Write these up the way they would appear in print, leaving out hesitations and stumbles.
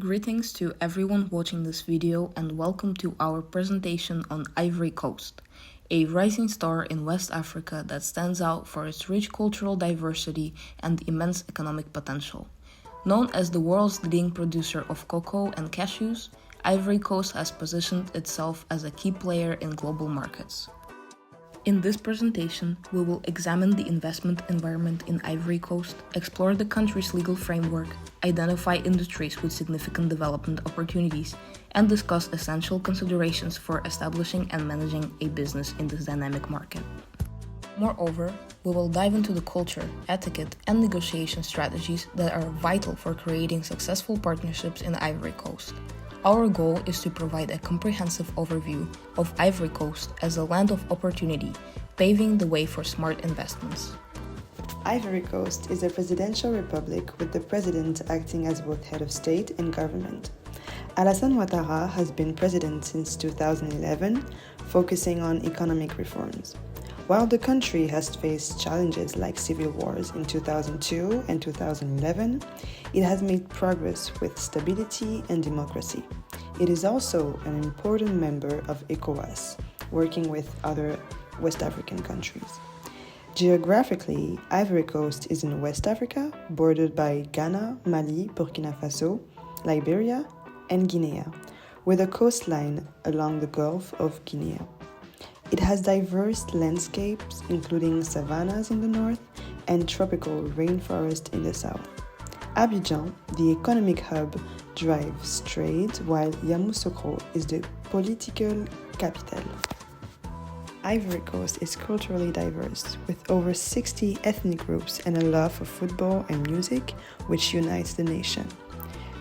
Greetings to everyone watching this video and welcome to our presentation on Ivory Coast, a rising star in West Africa that stands out for its rich cultural diversity and immense economic potential. Known as the world's leading producer of cocoa and cashews, Ivory Coast has positioned itself as a key player in global markets. In this presentation, we will examine the investment environment in Ivory Coast, explore the country's legal framework, identify industries with significant development opportunities, and discuss essential considerations for establishing and managing a business in this dynamic market. Moreover, we will dive into the culture, etiquette, and negotiation strategies that are vital for creating successful partnerships in Ivory Coast. Our goal is to provide a comprehensive overview of Ivory Coast as a land of opportunity, paving the way for smart investments. Ivory Coast is a presidential republic with the president acting as both head of state and government. Alassane Ouattara has been president since 2011, focusing on economic reforms. While the country has faced challenges like civil wars in 2002 and 2011, it has made progress with stability and democracy. It is also an important member of ECOWAS, working with other West African countries. Geographically, Ivory Coast is in West Africa, bordered by Ghana, Mali, Burkina Faso, Liberia, and Guinea, with a coastline along the Gulf of Guinea. It has diverse landscapes, including savannas in the north and tropical rainforest in the south. Abidjan, the economic hub, drives trade, while Yamoussoukro is the political capital. Ivory Coast is culturally diverse, with over 60 ethnic groups and a love for football and music, which unites the nation.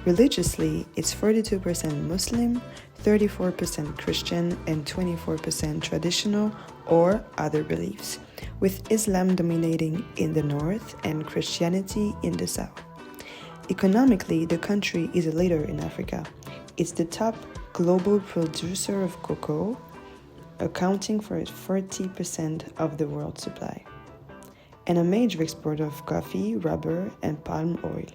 Religiously, it's 42% Muslim, 34% Christian, and 24% traditional or other beliefs, with Islam dominating in the north and Christianity in the south. Economically, the country is a leader in Africa. It's the top global producer of cocoa, accounting for 40% of the world's supply, and a major exporter of coffee, rubber, and palm oil.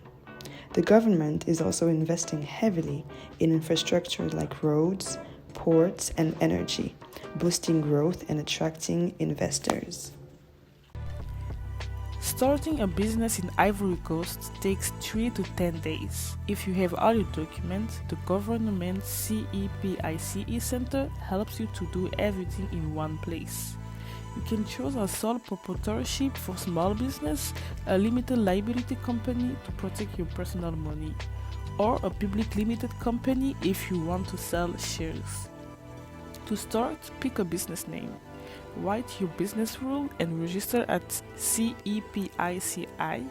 The government is also investing heavily in infrastructure like roads, ports, and energy, boosting growth and attracting investors. Starting a business in Ivory Coast takes 3 to 10 days. If you have all your documents, the government CEPICE Center helps you to do everything in one place. You can choose a sole proprietorship for small business, a limited liability company to protect your personal money, or a public limited company if you want to sell shares. To start, pick a business name. Write your business rule and register at CEPICI.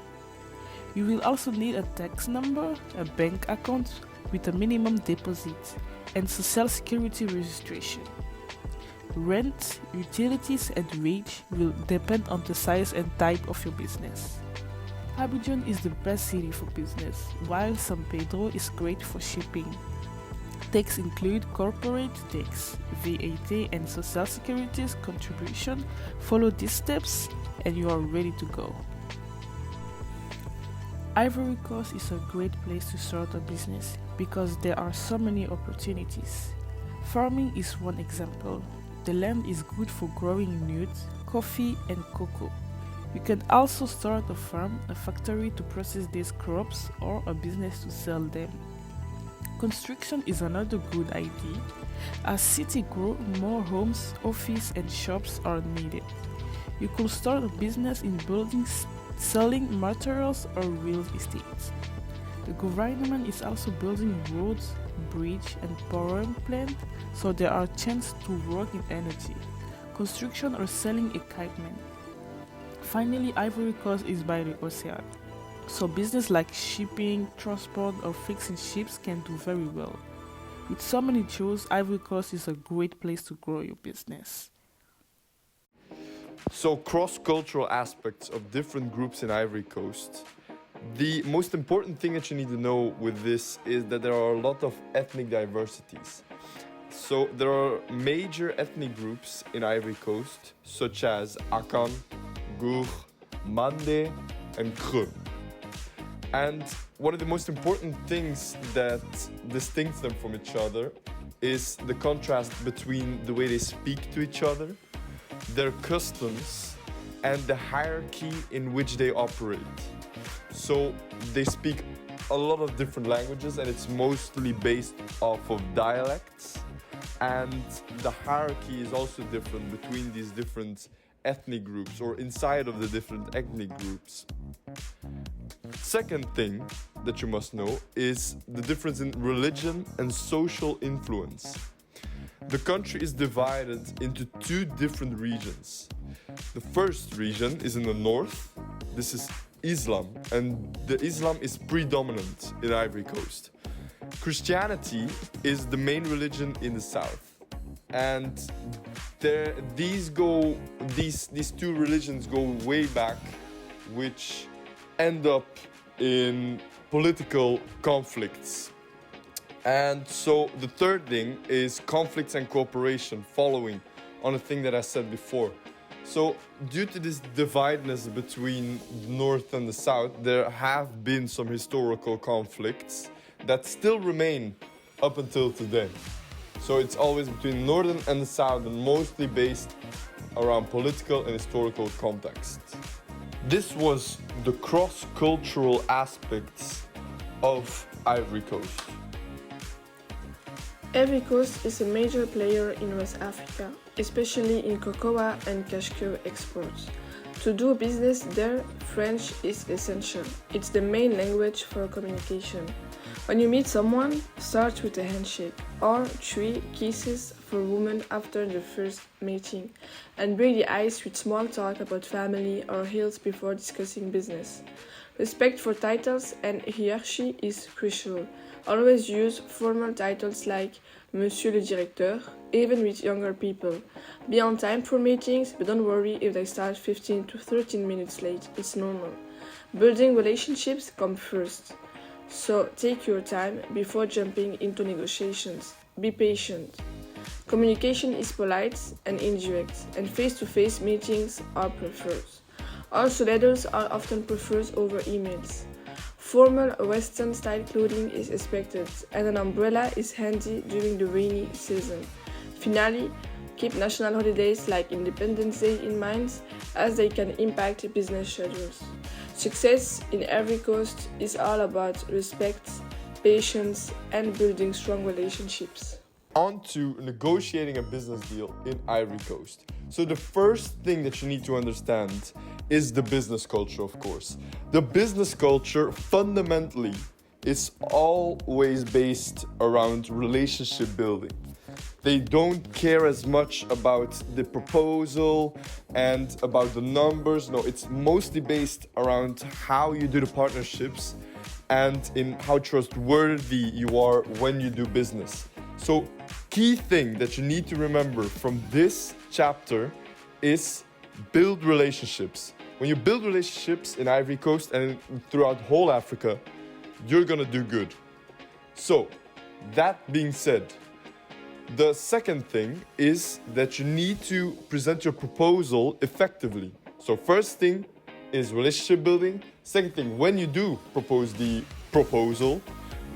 You will also need a tax number, a bank account with a minimum deposit, and social security registration. Rent, utilities, and wage will depend on the size and type of your business. Abidjan is the best city for business, while San Pedro is great for shipping. Tax include corporate tax, VAT, and social security contribution. Follow these steps and you are ready to go. Ivory Coast is a great place to start a business because there are so many opportunities. Farming is one example. The land is good for growing nuts, coffee, and cocoa. You can also start a farm, a factory to process these crops, or a business to sell them. Construction is another good idea. As cities grow, more homes, offices, and shops are needed. You could start a business in buildings, selling materials, or real estate. The government is also building roads, bridge, and power plant, so there are chances to work in energy, construction, or selling equipment. Finally, Ivory Coast is by the ocean, so business like shipping, transport, or fixing ships can do very well. With so many choices, Ivory Coast is a great place to grow your business. So cross-cultural aspects of different groups in Ivory Coast. The most important thing that you need to know with this is that there are a lot of ethnic diversities. So there are major ethnic groups in Ivory Coast, such as Akan, Gour, Mande, and Kru. And one of the most important things that distinguishes them from each other is the contrast between the way they speak to each other, their customs, and the hierarchy in which they operate. So they speak a lot of different languages, and it's mostly based off of dialects. And the hierarchy is also different between these different ethnic groups or inside of the different ethnic groups. Second thing that you must know is the difference in religion and social influence. The country is divided into two different regions. The first region is in the north. This is Islam, and the Islam is predominant in Ivory Coast. Christianity is the main religion in the south, and these two religions go way back, which end up in political conflicts. And so the third thing is conflicts and cooperation, following on a thing that I said before. So due to this dividedness between the north and the south, there have been some historical conflicts that still remain up until today. So it's always between the northern and the south, and mostly based around political and historical context. This was the cross-cultural aspects of Ivory Coast. Ivory Coast is a major player in West Africa, especially in cocoa and cashew exports. To do business there, French is essential. It's the main language for communication. When you meet someone, start with a handshake or 3 kisses for women after the first meeting, and break the ice with small talk about family or health before discussing business. Respect for titles and hierarchy is crucial. Always use formal titles like Monsieur le Directeur, even with younger people. Be on time for meetings, but don't worry if they start 15 to 13 minutes late, it's normal. Building relationships come first. So take your time before jumping into negotiations. Be patient. Communication is polite and indirect, and face-to-face meetings are preferred. Also, letters are often preferred over emails. Formal Western-style clothing is expected, and an umbrella is handy during the rainy season. Finally, keep national holidays like Independence Day in mind, as they can impact business schedules. Success in Ivory Coast is all about respect, patience, and building strong relationships. On to negotiating a business deal in Ivory Coast. So the first thing that you need to understand is the business culture, of course. The business culture fundamentally is always based around relationship building. They don't care as much about the proposal and about the numbers. No, it's mostly based around how you do the partnerships and in how trustworthy you are when you do business. So, key thing that you need to remember from this chapter is build relationships. When you build relationships in Ivory Coast and throughout whole Africa, you're gonna do good. So, that being said, the second thing is that you need to present your proposal effectively. So first thing is relationship building. Second thing, when you do propose the proposal,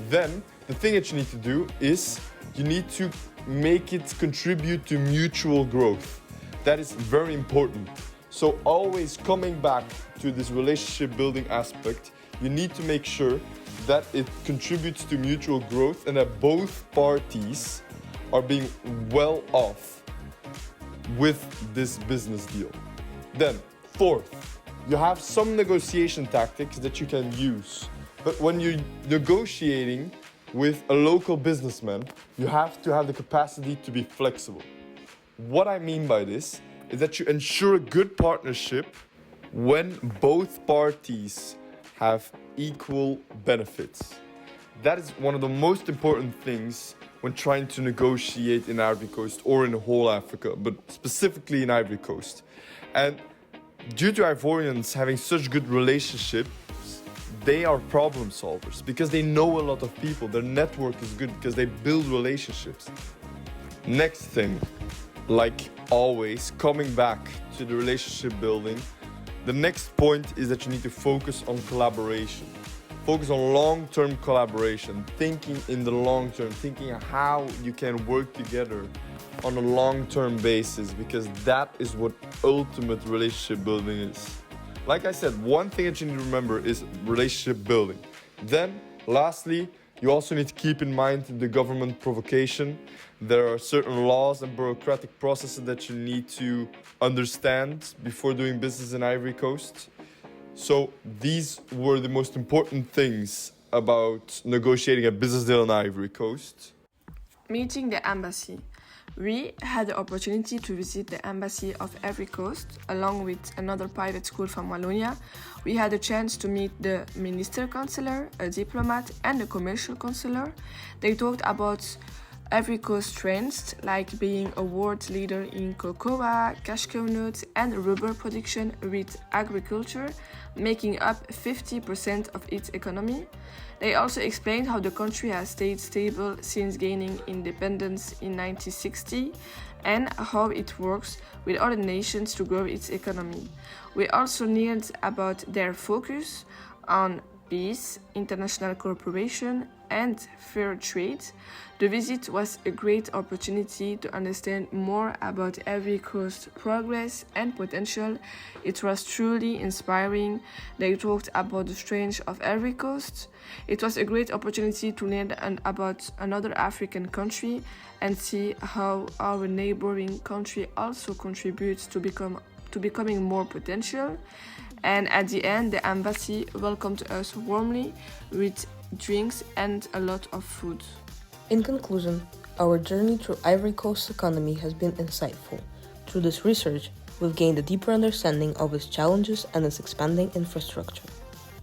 then the thing that you need to do is you need to make it contribute to mutual growth. That is very important. So always coming back to this relationship building aspect, you need to make sure that it contributes to mutual growth and that both parties are being well off with this business deal. Then, fourth, you have some negotiation tactics that you can use. But when you're negotiating with a local businessman, you have to have the capacity to be flexible. What I mean by this is that you ensure a good partnership when both parties have equal benefits. That is one of the most important things when trying to negotiate in Ivory Coast or in the whole Africa, but specifically in Ivory Coast. And due to Ivorians having such good relationships, they are problem solvers because they know a lot of people. Their network is good because they build relationships. Next thing, like always, coming back to the relationship building, the next point is that you need to focus on collaboration. Focus on long-term collaboration, thinking in the long term, thinking how you can work together on a long-term basis, because that is what ultimate relationship building is. Like I said, one thing that you need to remember is relationship building. Then, lastly, you also need to keep in mind the government provocation. There are certain laws and bureaucratic processes that you need to understand before doing business in Ivory Coast. So these were the most important things about negotiating a business deal in Ivory Coast. Meeting the embassy. We had the opportunity to visit the embassy of Ivory Coast along with another private school from Wallonia. We had a chance to meet the minister counselor, a diplomat, and a commercial counselor. They talked about Ivory Coast strengths like being a world leader in cocoa, cashew nuts, and rubber production, with agriculture making up 50% of its economy. They also explained how the country has stayed stable since gaining independence in 1960 and how it works with other nations to grow its economy. We also learned about their focus on peace, international cooperation, and fair trade. The visit was a great opportunity to understand more about Ivory Coast's progress and potential. It was truly inspiring. They talked about the strength of Ivory Coast. It was a great opportunity to learn about another African country and see how our neighboring country also contributes to becoming more potential. And at the end, the embassy welcomed us warmly with drinks and a lot of food. In conclusion, our journey through Ivory Coast's economy has been insightful. Through this research, we've gained a deeper understanding of its challenges and its expanding infrastructure.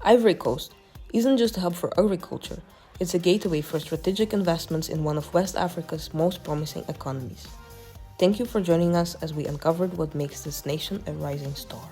Ivory Coast isn't just a hub for agriculture, it's a gateway for strategic investments in one of West Africa's most promising economies. Thank you for joining us as we uncovered what makes this nation a rising star.